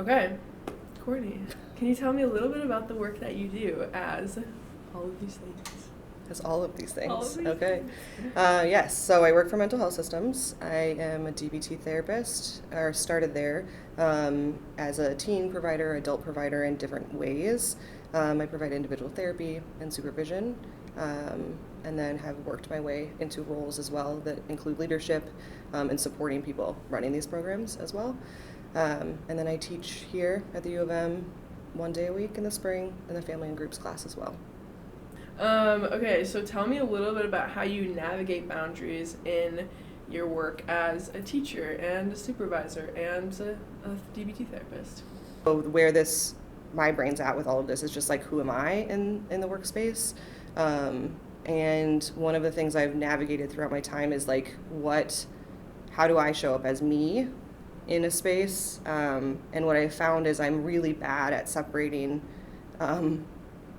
Okay, Courtney, can you tell me a little bit about the work that you do as all of these things? As all of these things. All of these okay. things. Yes, so I work for mental health systems. I am a DBT therapist, or started there as a teen provider, adult provider in different ways. I provide individual therapy and supervision, and then have worked my way into roles as well that include leadership and supporting people running these programs as well. And then I teach here at the U of M 1 day a week in the spring in the family and groups class as well. Okay, so tell me a little bit about how you navigate boundaries in your work as a teacher and a supervisor and a DBT therapist. So where my brain's at with all of this is just like, who am I in the workspace? And one of the things I've navigated throughout my time is like, how do I show up as me in a space? And what I found is I'm really bad at separating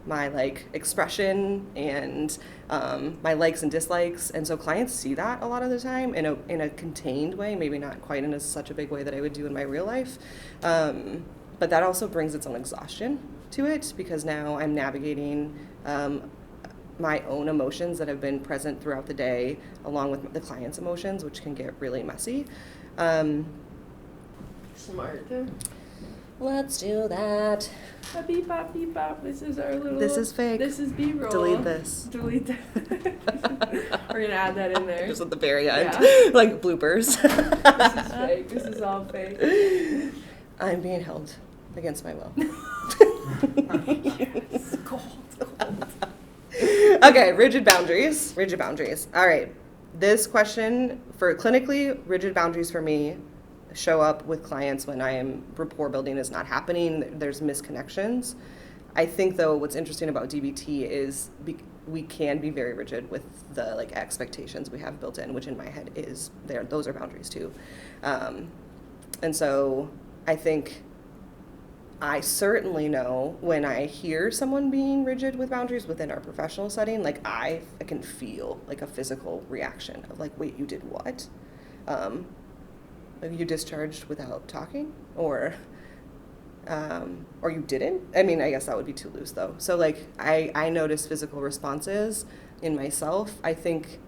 my expression and my likes and dislikes, and so clients see that a lot of the time in a contained way, maybe not quite in such a big way that I would do in my real life, but that also brings its own exhaustion to it, because now I'm navigating my own emotions that have been present throughout the day along with the client's emotions, which can get really messy. Smart. Let's do that. A beep bop beep bop. This is our little. This is fake. This is B-roll. Delete this. Delete that. We're gonna add that in there. Just at the very end, yeah. Like bloopers. This is fake. This is all fake. I'm being held against my will. Yes. Cold. Okay, rigid boundaries. Rigid boundaries. All right. This question for clinically, rigid boundaries for me show up with clients when rapport building is not happening, there's misconnections. I think though what's interesting about DBT is we can be very rigid with the expectations we have built in, which in my head is those are boundaries too. And so I think I certainly know when I hear someone being rigid with boundaries within our professional setting, I can feel a physical reaction of wait, you did what? You discharged without talking, or you didn't? I mean, I guess that would be too loose though. So I notice physical responses in myself. I think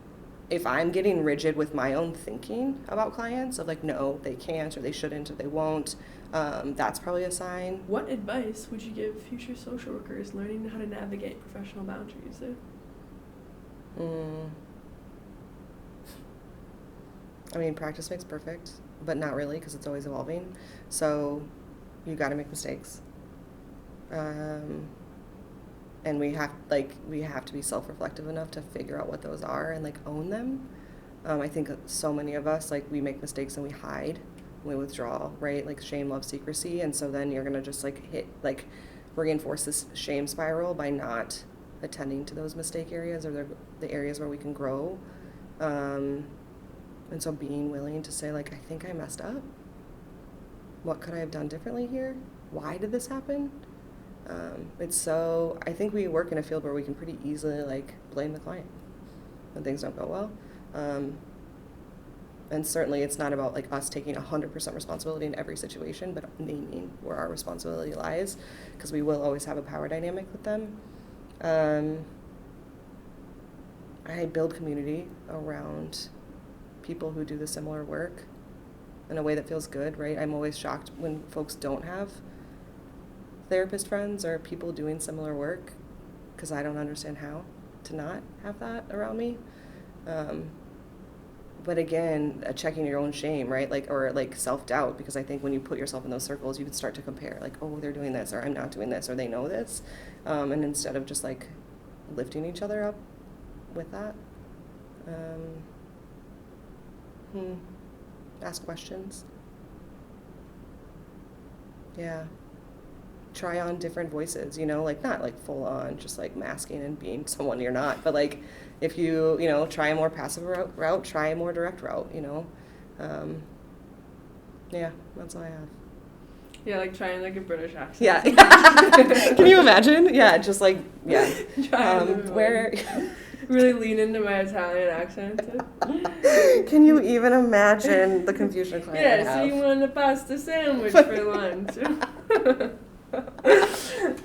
if I'm getting rigid with my own thinking about clients of no, they can't, or they shouldn't, or they won't, that's probably a sign. What advice would you give future social workers learning how to navigate professional boundaries? I mean, practice makes perfect, but not really, because it's always evolving. So you got to make mistakes. And we have to be self-reflective enough to figure out what those are and own them. I think so many of us, we make mistakes and we hide, we withdraw, right? Shame, love, secrecy. And so then you're going to just reinforce this shame spiral by not attending to those mistake areas or the areas where we can grow. And so being willing to say, I think I messed up. What could I have done differently here? Why did this happen? I think we work in a field where we can pretty easily, blame the client when things don't go well. And certainly it's not about, us taking 100% responsibility in every situation, but naming where our responsibility lies, because we will always have a power dynamic with them. I build community around people who do the similar work in a way that feels good, right? I'm always shocked when folks don't have therapist friends or people doing similar work, because I don't understand how to not have that around me. But again, checking your own shame, right? Or self-doubt, because I think when you put yourself in those circles, you can start to compare, oh, they're doing this, or I'm not doing this, or they know this. And instead of just lifting each other up with that, ask questions. Yeah. Try on different voices, not full on just masking and being someone you're not, but if you try a more passive route, try a more direct route, yeah, that's all I have. Yeah, trying a British accent. Yeah. Can you imagine? Yeah, just yeah. Trying where really lean into my Italian accent. Can you even imagine the confusion a client would Yeah, so have? you want a pasta sandwich for lunch.